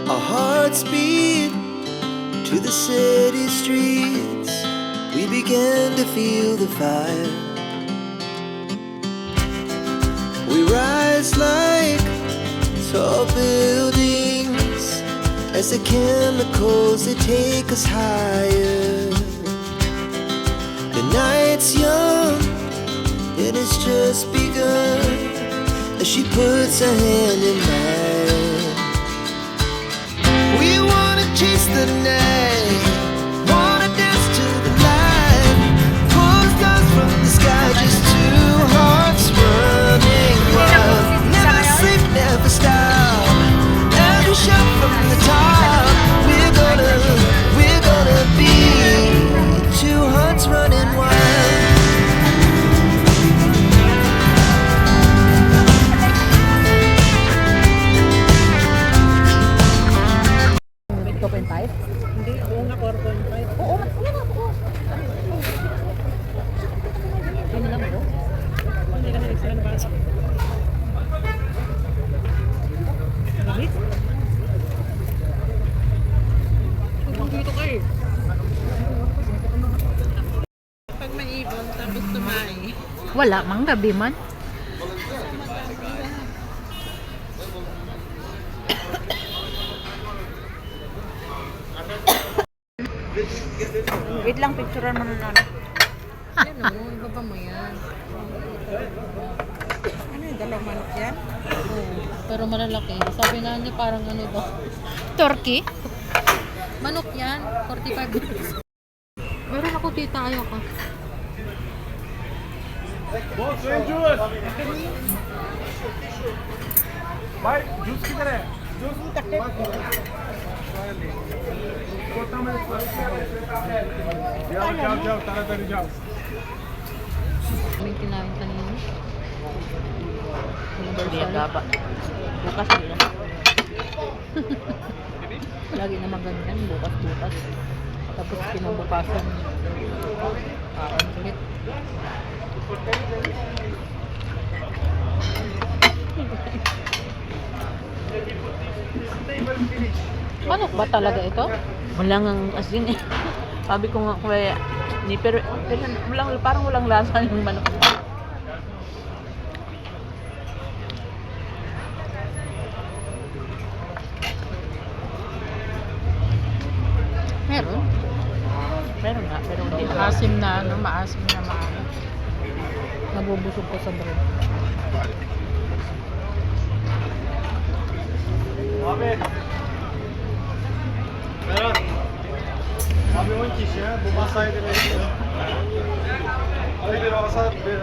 Our hearts beat to the city streets. We began to feel the fire. We rise like tall buildings as the chemicals, they take us higher. The night's young and it's just begun as she puts her hand in mine. We wanna chase the night, wanna dance to the light, pull stars from the sky, just two hearts running wild. Never sleep, never stop, every shot from the top. We're gonna be two hearts running wild. Hindi, oo nga, 4.5. Oo, yan ako. Ano lang bro? Hindi ka na-extra na basa. Lamig? Huwag dito kayo. Pag may ibon, tapos tumae. Wala, mang gabi man. Wait lang, picturean mo na namin. Yan o, ibaba mo yan. Ano yung dalawang manok yan? Oo, pero malalaki. Sabi nga niya parang ano ba? Turkey? Manok yan, 45 minutes. Meron ako tita, ayaw ka. बहुत same juice भाई जूस किधर है जूस कट्टे कोटा में जाओ जाओ जाओ ताड़ाताड़ी जाओ Kaming kinain kanina. Hindi ang gaba. Bukas nila. Lagi naman ganyan, bukas-bukas. Tapos kinabukasan. Ulit. Manok ba talaga ito? Wala nga asin eh. Sabi ko nga kaya ni pero walang, parang walang lasa yung manok. Meron. Meron nga, pero hindi ko. Maasim na ano, maasim na maano. Nabubusog ko sa bread. abi Berat abi 10 kişi bu masayı da bekliyor. Abi bir olsa bir